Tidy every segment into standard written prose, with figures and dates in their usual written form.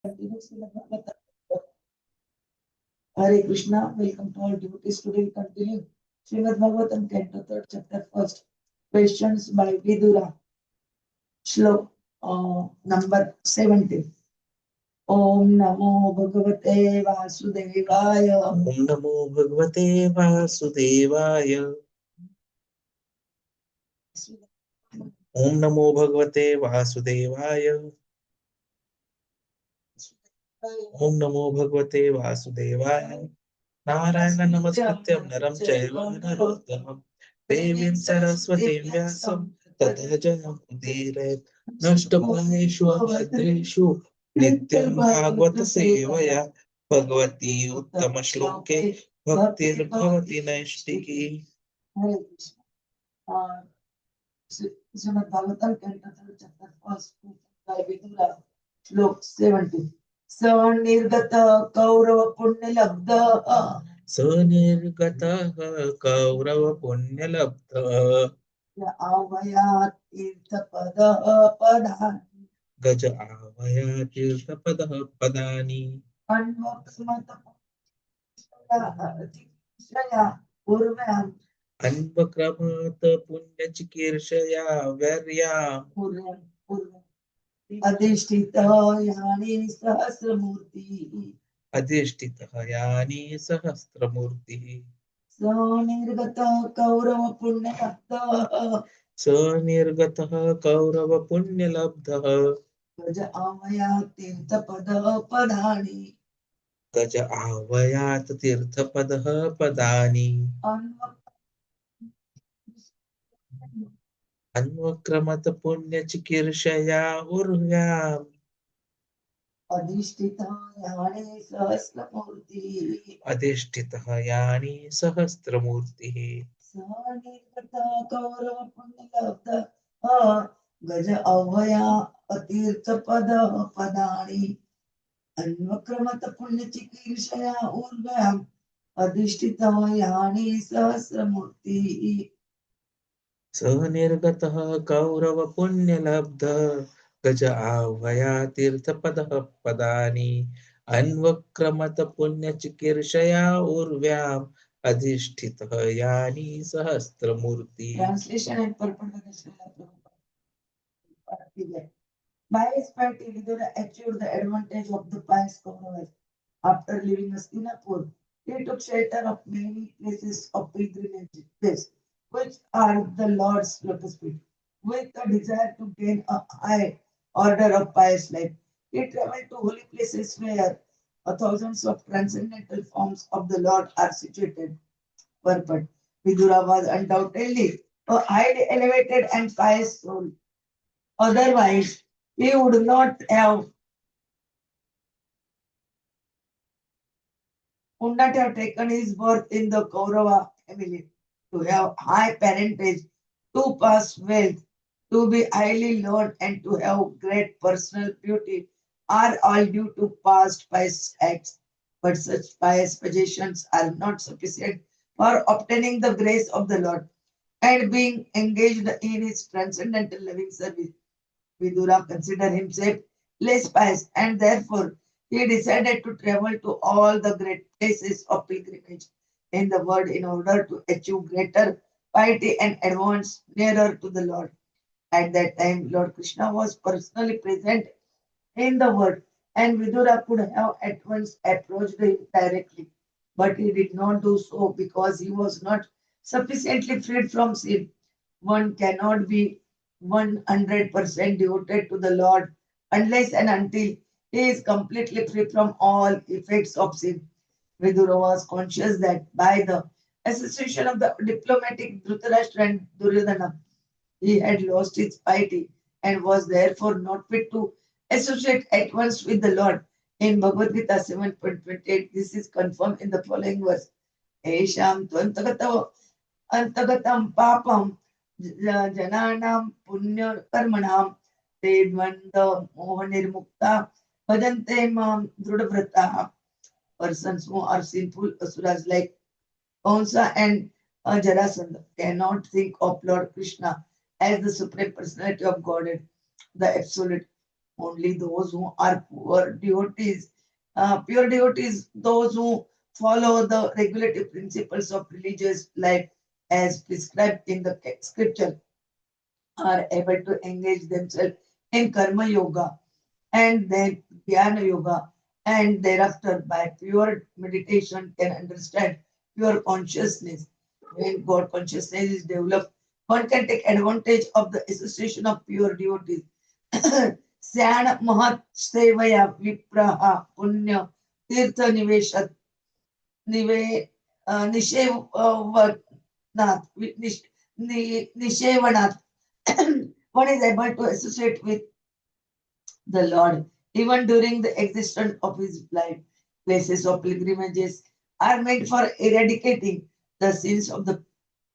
Hare Krishna, welcome to all devotees. Today we continue Srimad Bhagavatam, Canto 3rd, Chapter 1st. Questions by Vidura. Shlok number 17. Om Namo Bhagavate Vasudevaya. Om Namo Bhagavate Vasudevaya. Om Namo Bhagavate Vasudevaya. Om Namo Bhagavate Vasudevaya. Narayana Namaskatyam Naram Chaiva Narottamam Devim Saraswatim Vyasam Tata Jayam Udiret Nashtapaneshu Avadreshu Nityam Bhagavata Sevaya Bhagavati Uttama Shloke Bhaktir Bhavati Naishtiki. Hare Krishna. Srimad Bhagavatam, Canto 3rd, Chapter 1st, by Vidura. Shlok 17. Nirgata Kaurava Punya Labdha. Nirgata Kaurava Punya Labdha. Avayat tīrtha-pada padani. Gaja avaya tīrtha-pada padani. Anvakramata urvam. Anvakramata punya chikirshaya varyam. Adhishtita yani sahasramurti. Adhishtita yani sahasramurti. Nirgata Kaurava Punya Labdha. Nirgata Kaurava Punya Labdha. Gaja avayat tīrtha-pada padani. Gaja avayat tīrtha-pada padani. Anvakramata punya chikirshaya urvyam. Adhishtita yani sahasramurti. Adhishtita yani sahasramurti. Nirgata Kaurava Punya Labdha. Gaja avaya atirtha-pada padani. Anvakramata punya chikirshaya urvam. Adhishtita yani sahasramurti. Nirgata Kaurava Punya Labdha. Gaja avaya tīrtha-pada padani. Anvakramata punya chikirshaya urvyam. Adhishtita yani sahasramurti. Translation and purport of the Srila Prabhupada. By his piety, Vidura achieved the advantage of the pious Kauravas. After leaving Hastinapur, he took shelter of many places of pilgrimage, which are the Lord's lotus feet. With the desire to gain a high order of pious life, he traveled to holy places where thousands of transcendental forms of the Lord are situated. Purport. Vidura was undoubtedly a highly elevated and pious soul. Otherwise, he would not have taken his birth in the Kaurava family. To have high parentage, to pass wealth, to be highly learned, and to have great personal beauty are all due to past pious acts. But such pious possessions are not sufficient for obtaining the grace of the Lord and being engaged in his transcendental loving service. Vidura considered himself less pious and therefore he decided to travel to all the great places of pilgrimage in the world in order to achieve greater piety and advance nearer to the Lord. At that time, Lord Krishna was personally present in the world, and Vidura could have at once approached him directly. But he did not do so because he was not sufficiently freed from sin. One cannot be 100% devoted to the Lord unless and until he is completely free from all effects of sin. Vidura was conscious that by the association of the diplomatic Dhritarashtra and Duryodhana, he had lost his piety and was therefore not fit to associate at once with the Lord. In Bhagavad Gita 7.28, this is confirmed in the following verse. Esham antagatam papam jananam punya karmanam te dvanda mohanirmukta bhajante mam drudhavrata. Persons who are sinful asuras like Kamsa and Jarasandha cannot think of Lord Krishna as the Supreme Personality of Godhead, the Absolute, Only those who are pure devotees, those who follow the regulative principles of religious life as prescribed in the scripture, are able to engage themselves in karma yoga and then dhyana yoga, and thereafter by pure meditation can understand pure consciousness. When God consciousness is developed, one can take advantage of the association of pure devotees. Syana Mahat Sevaya Vipraha Punya Tirtha Nive Nishevanath Nishevanath. One is able to associate with the Lord even during the existence of his life. Places of pilgrimages are meant for eradicating the sins of the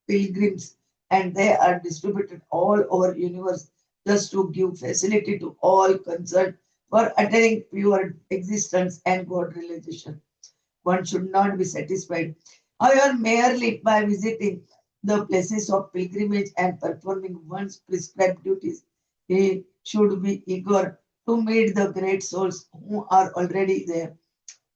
pilgrims, and they are distributed all over universe just to give facility to all concerned for attaining pure existence and God realization. One should not be satisfied, however, merely by visiting the places of pilgrimage and performing one's prescribed duties. He should be eager to meet the great souls who are already there,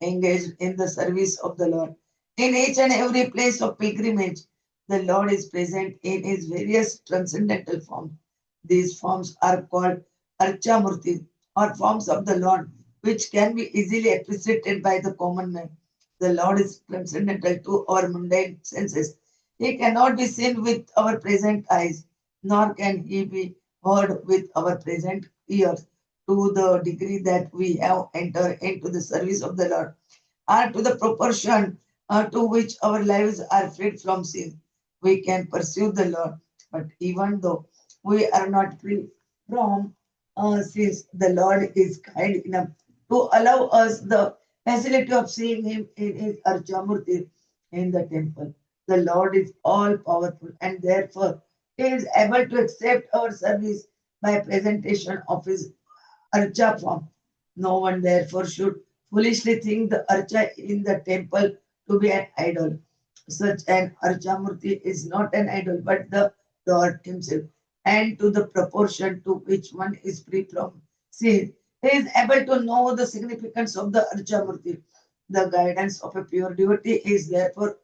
engaged in the service of the Lord. In each and every place of pilgrimage, the Lord is present in his various transcendental forms. These forms are called arcā-mūrti, or forms of the Lord, which can be easily appreciated by the common man. The Lord is transcendental to our mundane senses. He cannot be seen with our present eyes, nor can he be heard with our present ears. To the degree that we have entered into the service of the Lord, or to the proportion to which our lives are freed from sin, we can pursue the Lord. But even though we are not free from sins, the Lord is kind enough to allow us the facility of seeing Him in His arcā-mūrti in the temple. The Lord is all powerful, and therefore He is able to accept our service by presentation of His archa form. No one therefore should foolishly think the archa in the temple to be an idol. Such an arcā-mūrti is not an idol but the Lord Himself, and to the proportion to which one is free from sin, he is able to know the significance of the arcā-mūrti. The guidance of a pure devotee is therefore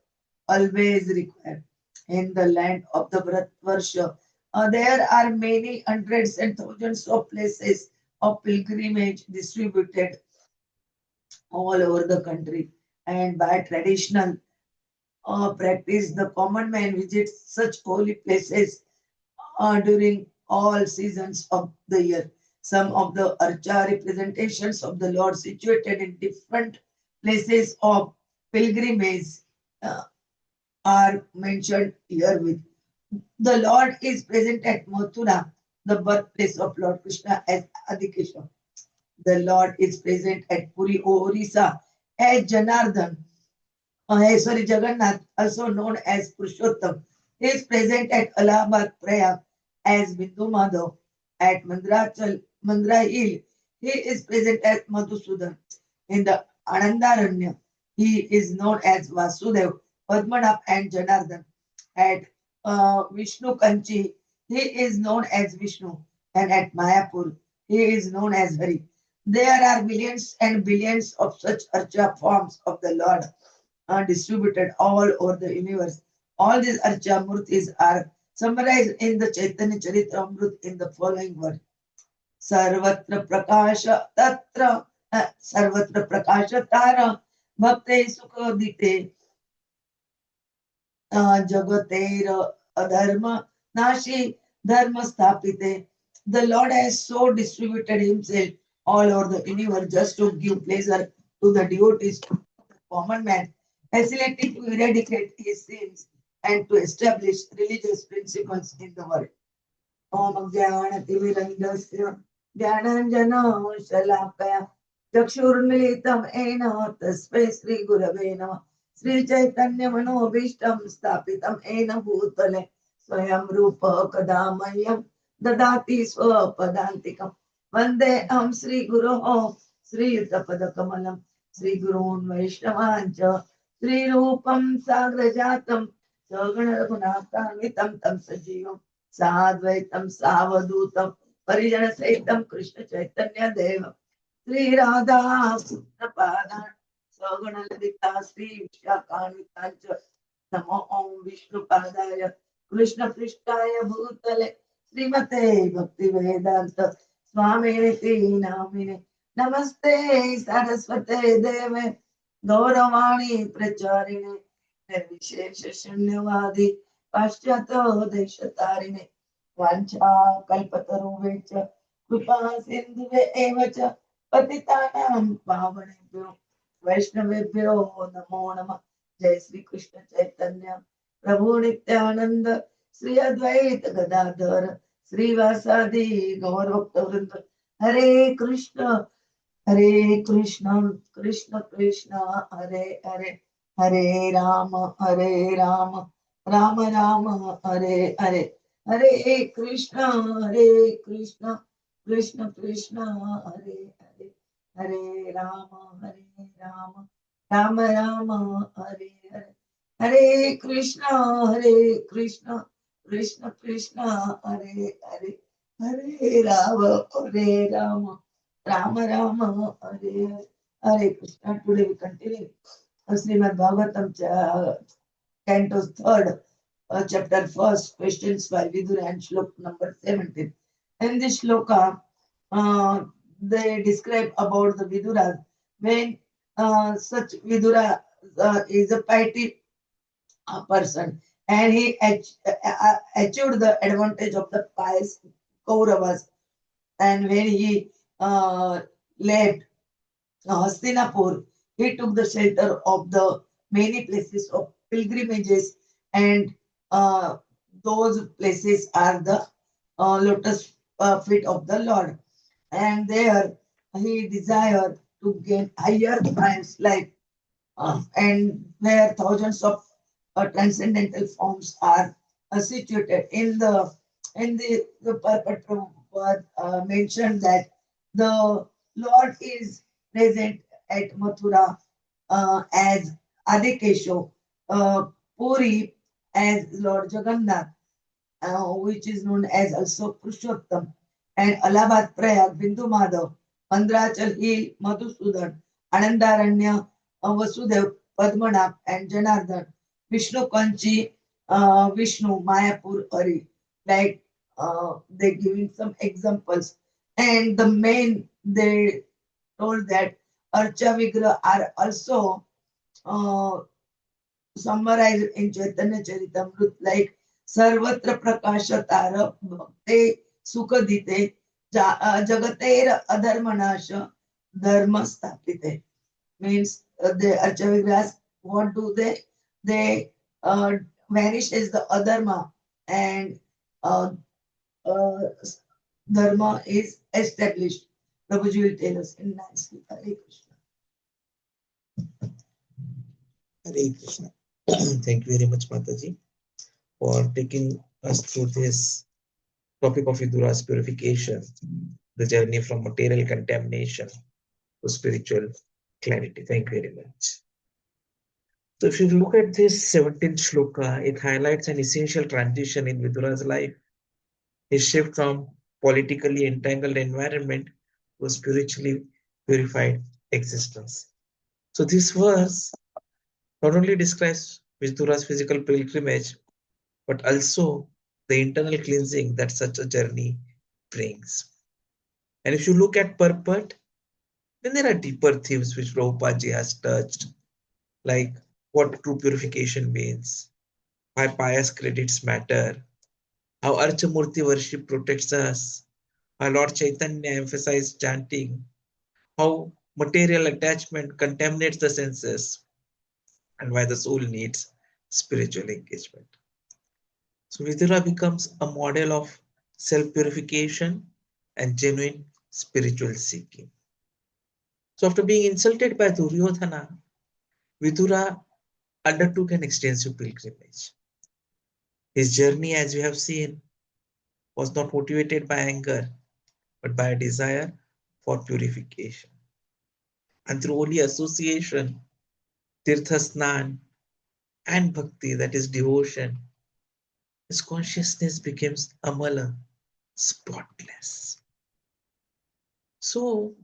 always required. In the land of the Bharatvarsha, there are many hundreds and thousands of places of pilgrimage distributed all over the country. And by traditional practice, the common man visits such holy places during all seasons of the year. Some of the archa representations of the Lord situated in different places of pilgrimage uh, are mentioned herewith. The Lord is present at Mathura, the birthplace of Lord Krishna as Adikesha. The Lord is present at Puri, Orissa as Janardhan. Jagannath, also known as Purushottam. He is present at Allahabad, Prayag as Bindu Madhav. At Mandra Hill, he is present as Madhusudan. In the Anandaranya, he is known as Vasudev, Padmanabh and Janardhan. At Vishnu Kanchi, he is known as Vishnu. And at Mayapur, he is known as Hari. There are millions and billions of such archa forms of the Lord distributed all over the universe. All these arcā-mūrtis are summarized in the Chaitanya Charitamrita in the following word. Sarvatra Prakasha Tatra Sarvatra Prakasha Tara Bhakte Sukhodite Jagater Adharma Nashi Dharma Stapite. The Lord has so distributed Himself all over the universe just to give pleasure to the devotees, to the common man, facility to eradicate his sins and to establish religious principles in the world. Om Jnanatimirandasya Jnananjana Shalakaya Chakshurmilitam Ena Tasmai Sri Gurave Namah Sri Chaitanya Manobishtam Stapitam Ena Bhutale Swayam Rupa Kadamayam Dadati Swapadantikam Vande Am Sri Guru Sri Utapadakamalam Sri Gurun Vaishnavancha Sri Rupam Sagrajatam Sagana Raghunathanvitam Tam Sajivam Sadvaitam Savadutam Parijana Saitam Krishna Chaitanya Deva Sri Radha Krishna Pada Sagana Ladita Sri Vishakani Kancha Namo Om Vishnu Padaya Krishna Prishtaya Bhutale Srimate Bhakti Vedanta Swami Niti Namine Namaste Saraswate Deve Gauravani Pracharine Nirvishesha Shunyavadi Pashchato Deshatarine Vancha Kalpataruvecha Kripa Sindhuve Evacha Patitanam Pavanebhyo Vaishnavebhyo Namo Namah Jai Sri Krishna Chaitanya Prabhu Nityananda Sri Advaita Gadadhar Sri Vasadi Gaur Bhakta Hare Krishna Hare Krishna, Krishna Krishna, Hare Hare, Hare Rama, Hare Rama, Rama Rama, Hare Hare, Hare Krishna, Hare Krishna, Krishna Krishna, Hare Hare, Hare Rama, Hare Rama, Rama Rama, Hare Hare, Hare Krishna, Hare Krishna, Krishna Krishna, Hare Hare, Hare Rama, Hare Rama. Rama Rama Hare Hare Krishna. Today we continue Srimad Bhagavatam, Canto 3rd, chapter 1st, questions by Vidura and Shlok number 17. In this shloka, they describe about the Vidura when such Vidura is a piety person and he achieved the advantage of the pious Kauravas, and when he left Hastinapur, he took the shelter of the many places of pilgrimages, and uh, those places are the lotus feet of the Lord. And there he desired to gain higher triumphs life, and where thousands of transcendental forms are situated in the purport mentioned that the Lord is present at Mathura as Adikesho, Puri as Lord Jagannath, which is known as also Purushottam, and Allahabad Prayag, Bindu Madhav, Mandrachal Hill, Madhusudan, Anandaranya, Vasudev, Padmanabh, and Janardhan, Vishnu Kanchi, Vishnu, Mayapur, Hari. Like they giving some examples. And the main, they told that Archa Vigra are also uh, summarized in Chaitanya Charitamrut like Sarvatra Prakasha Tara Bhakte Sukadite Jagater Adharmanasha Dharma Stapite. Means the Archavigras, what do they? They vanish as the adharma, and uh, uh, dharma is established. Prabhuji will tell us in nicely. Hare Krishna. Hare Krishna. Thank you very much, Mataji, for taking us through this topic of Vidura's purification, the journey from material contamination to spiritual clarity. Thank you very much. So if you look at this 17th shloka, it highlights an essential transition in Vidura's life. His shift from politically entangled environment to a spiritually purified existence. So this verse not only describes Vidura's physical pilgrimage, but also the internal cleansing that such a journey brings. And if you look at purport, then there are deeper themes which Prabhupada has touched, like what true purification means, why pious credits matter, how arcā-mūrti worship protects us, how Lord Caitanya emphasized chanting, how material attachment contaminates the senses, and why the soul needs spiritual engagement. So Vidura becomes a model of self-purification and genuine spiritual seeking. So after being insulted by Duryodhana, Vidura undertook an extensive pilgrimage. His journey, as we have seen, was not motivated by anger, but by a desire for purification. And through holy association, tīrtha-snāna, and bhakti, that is devotion, his consciousness becomes amala, spotless. So,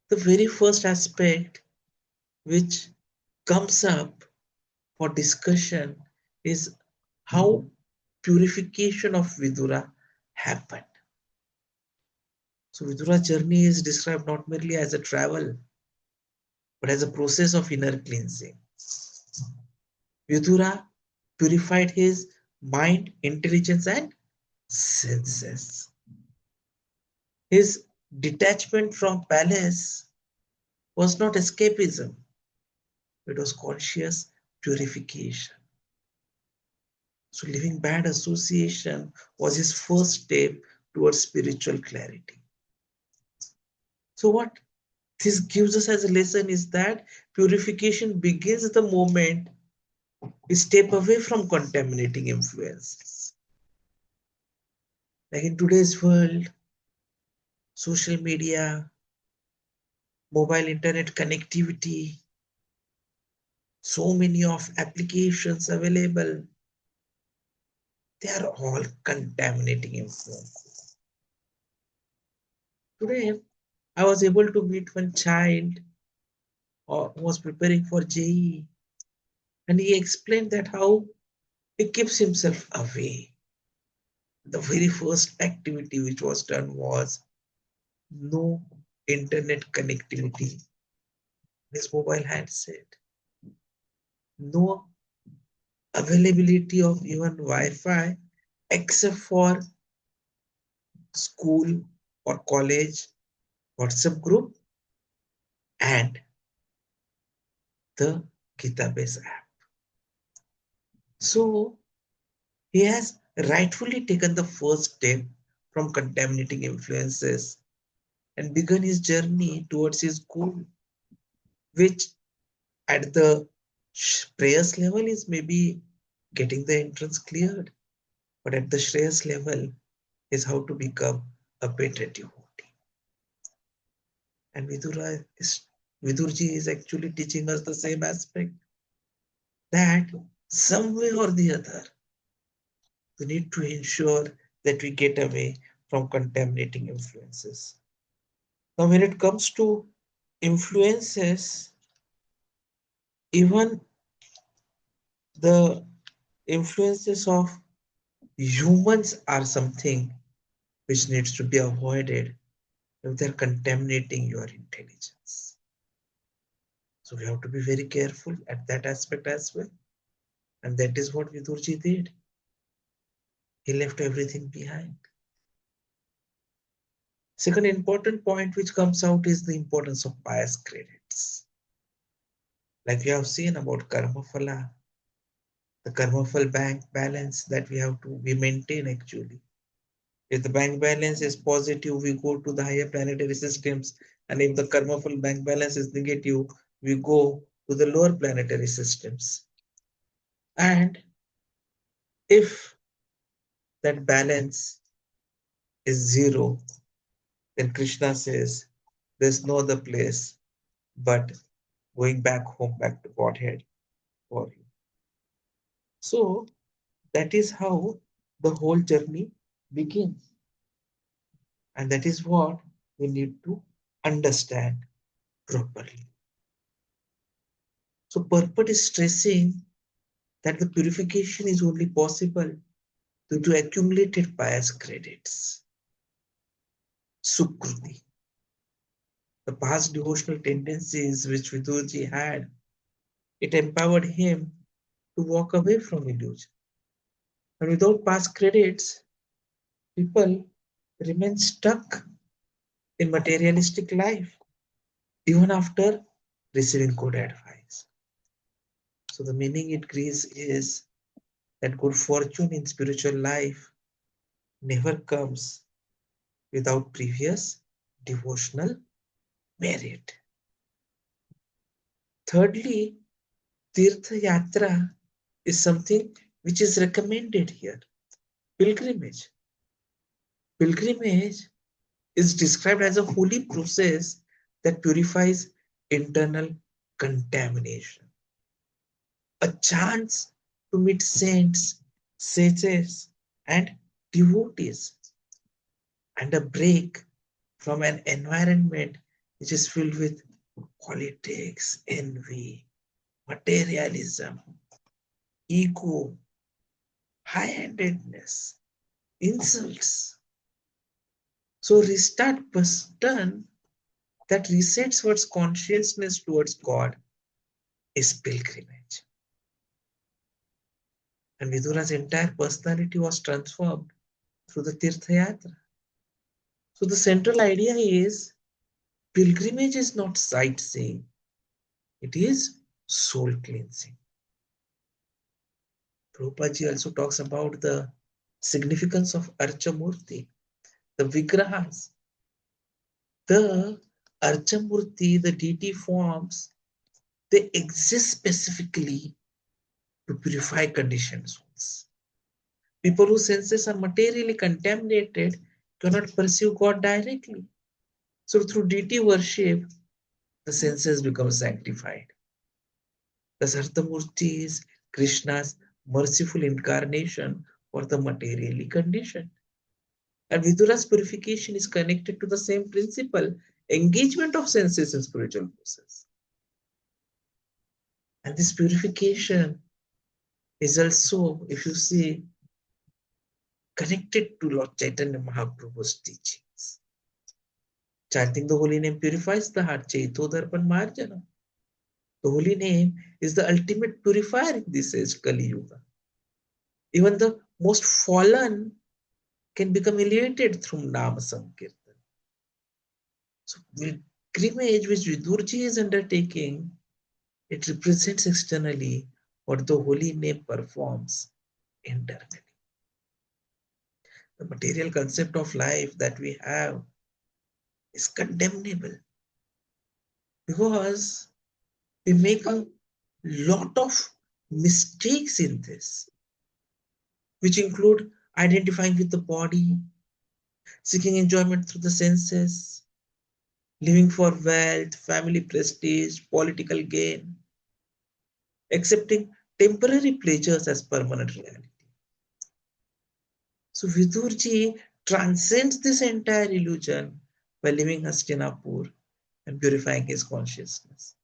the very first aspect which comes up for discussion is how purification of Vidura happened. So Vidura's journey is described not merely as a travel, but as a process of inner cleansing. Vidura purified his mind, intelligence, and senses. His detachment from palace was not escapism, it was conscious purification. So leaving bad association was his first step towards spiritual clarity. So what this gives us as a lesson is that purification begins the moment we step away from contaminating influences. Like in today's world, social media, mobile internet connectivity, so many of applications available, they are all contaminating influences. Today, I was able to meet one child who was preparing for JE, and he explained that how he keeps himself away. The very first activity which was done was no internet connectivity, his mobile handset, no availability of even Wi-Fi except for school or college WhatsApp group and the Gitabase app. So he has rightfully taken the first step from contaminating influences and begun his journey towards his goal, which at the prayers level is maybe getting the entrance cleared, but at the Shreyas level is how to become a better devotee. And Vidurji is actually teaching us the same aspect that some way or the other, we need to ensure that we get away from contaminating influences. Now, when it comes to influences, even the influences of humans are something which needs to be avoided if they're contaminating your intelligence. So we have to be very careful at that aspect as well. And that is what Vidurji did. He left everything behind. Second important point which comes out is the importance of pious credits. Like we have seen about karma phala, the karma phala bank balance that we maintain actually. If the bank balance is positive, we go to the higher planetary systems. And if the karma phala bank balance is negative, we go to the lower planetary systems. And if that balance is zero, then Krishna says there's no other place but going back home, back to Godhead for you. So that is how the whole journey begins. And that is what we need to understand properly. So purport is stressing that the purification is only possible due to accumulated pious credits. Sukruti, the past devotional tendencies which Vidurji had, it empowered him to walk away from illusion. And without past credits, people remain stuck in materialistic life even after receiving good advice. So the meaning it gives is that good fortune in spiritual life never comes without previous devotional merit. Thirdly, tīrtha-yatra is something which is recommended here. Pilgrimage. Pilgrimage is described as a holy process that purifies internal contamination. A chance to meet saints, sages, and devotees and a break from an environment which is filled with politics, envy, materialism, ego, high-handedness, insults. So restart button that resets one's consciousness towards God is pilgrimage. And Vidura's entire personality was transformed through the tīrtha-yatra. So the central idea is pilgrimage is not sightseeing, it is soul cleansing. Prabhupada also talks about the significance of arcā-mūrti, the vigrahas. The arcā-mūrti, the deity forms, they exist specifically to purify conditioned souls. People whose senses are materially contaminated cannot pursue God directly. So through deity worship, the senses become sanctified. The arcā-mūrti is Krishna's merciful incarnation for the materially conditioned. And Vidura's purification is connected to the same principle, engagement of senses in spiritual process. And this purification is also, if you see, connected to Lord Caitanya Mahaprabhu's teachings. Chanting the holy name purifies the heart. Chaito darpan marjana. The holy name is the ultimate purifier in this age, Kali Yuga. Even the most fallen can become elevated through Nama Sankirtan. So pilgrimage which Vidurji is undertaking, it represents externally what the holy name performs internally. The material concept of life that we have is condemnable because we make a lot of mistakes in this, which include identifying with the body, seeking enjoyment through the senses, living for wealth, family prestige, political gain, accepting temporary pleasures as permanent reality. So Vidurji transcends this entire illusion by living Hastinapur and purifying his consciousness.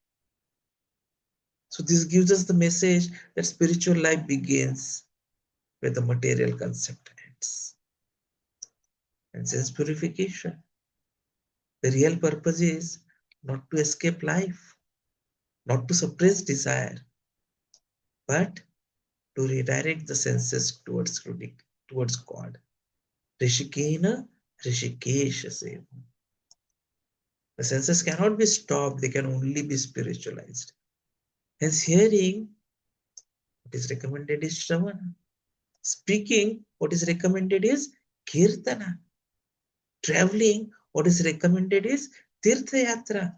So this gives us the message that spiritual life begins where the material concept ends. And sense purification, the real purpose is not to escape life, not to suppress desire, but to redirect the senses towards God. Rishikena Rishikesha Seva. The senses cannot be stopped, they can only be spiritualized. Hence, hearing, what is recommended is Shravana. Speaking, what is recommended is Kirtana. Traveling, what is recommended is tīrtha-yatra.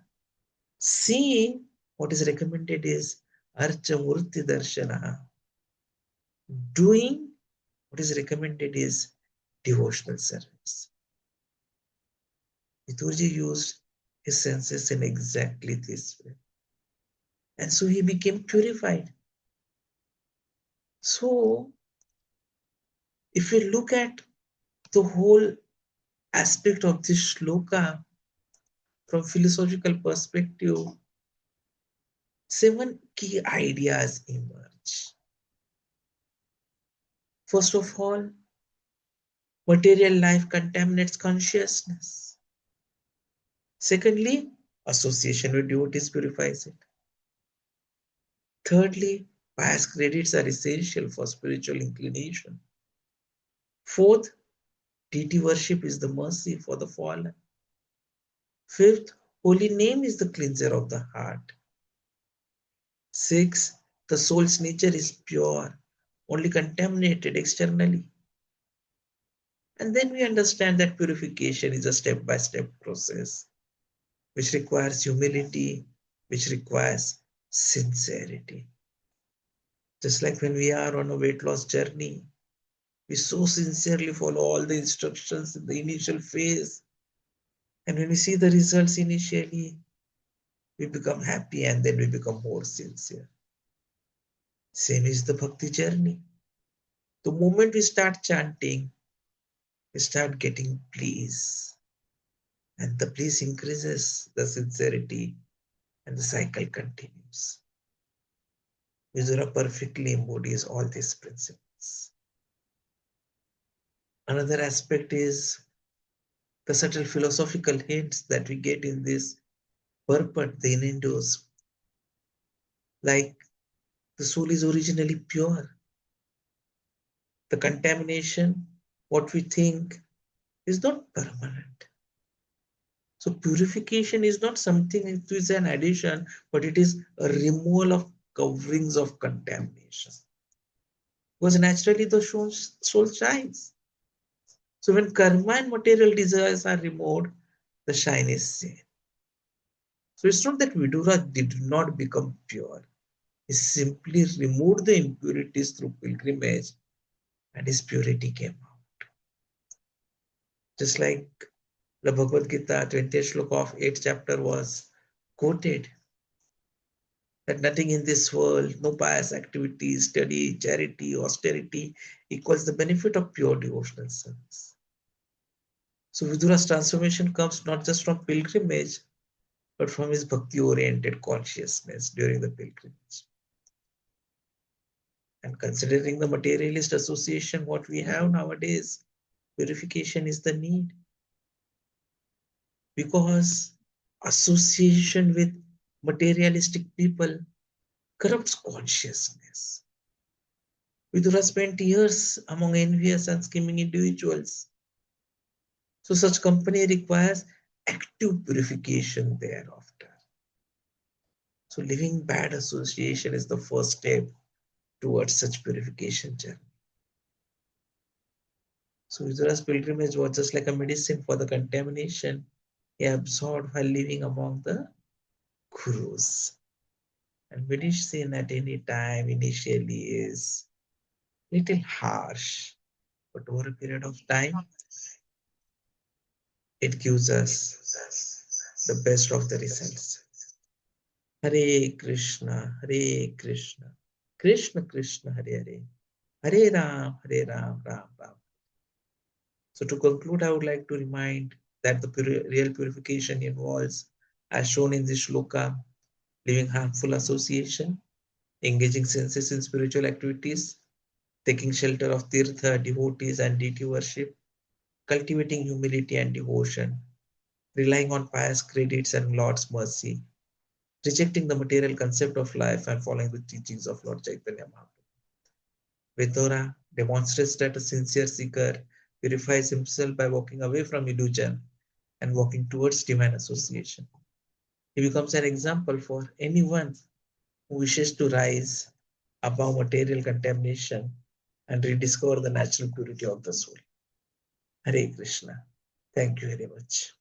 Seeing, what is recommended is arcā-mūrti darshana. Doing, what is recommended is devotional service. Vidurji used his senses in exactly this way. And so he became purified. So, if we look at the whole aspect of this shloka from philosophical perspective, 7 key ideas emerge. First of all, material life contaminates consciousness. Secondly, association with devotees purifies it. Thirdly, pious credits are essential for spiritual inclination. Fourth, deity worship is the mercy for the fallen. Fifth, holy name is the cleanser of the heart. Sixth, the soul's nature is pure, only contaminated externally. And then we understand that purification is a step-by-step process, which requires humility, which requires sincerity. Just like when we are on a weight loss journey, we so sincerely follow all the instructions in the initial phase. And when we see the results initially, we become happy and then we become more sincere. Same is the bhakti journey. The moment we start chanting, we start getting bliss. And the bliss increases the sincerity and the cycle continues. Vidura perfectly embodies all these principles. Another aspect is the subtle philosophical hints that we get in this purport, the innuendos. Like the soul is originally pure. The contamination, what we think, is not permanent. So purification is not something, it is an addition, but it is a removal of coverings of contamination. Because naturally the soul shines. So when karma and material desires are removed, the shine is seen. So it's not that Vidura did not become pure. He simply removed the impurities through pilgrimage and his purity came out. Just like the Bhagavad Gita 20th sloka of 8th chapter was quoted, that nothing in this world, no pious activities, study, charity, austerity, equals the benefit of pure devotional service. So Vidura's transformation comes not just from pilgrimage, but from his bhakti-oriented consciousness during the pilgrimage. And considering the materialist association, what we have nowadays, purification is the need. Because association with materialistic people corrupts consciousness. Vidura spent years among envious and scheming individuals. So such company requires active purification thereafter. So leaving bad association is the first step towards such purification journey. So Vidura's pilgrimage was just like a medicine for the contamination he absorbed while living among the gurus. And medicine at any time initially is little harsh, but over a period of time, it gives us the best of the results. Hare Krishna, Hare Krishna, Krishna Krishna, Hare Hare, Hare Ram, Ram Ram. So to conclude, I would like to remind that the real purification involves, as shown in this shloka, leaving harmful association, engaging senses in spiritual activities, taking shelter of tīrtha, devotees and deity worship, cultivating humility and devotion, relying on pious credits and Lord's mercy, rejecting the material concept of life and following the teachings of Lord Caitanya Mahaprabhu. Vidura demonstrates that a sincere seeker purifies himself by walking away from illusion and walking towards divine association. He becomes an example for anyone who wishes to rise above material contamination and rediscover the natural purity of the soul. Hare Krishna. Thank you very much.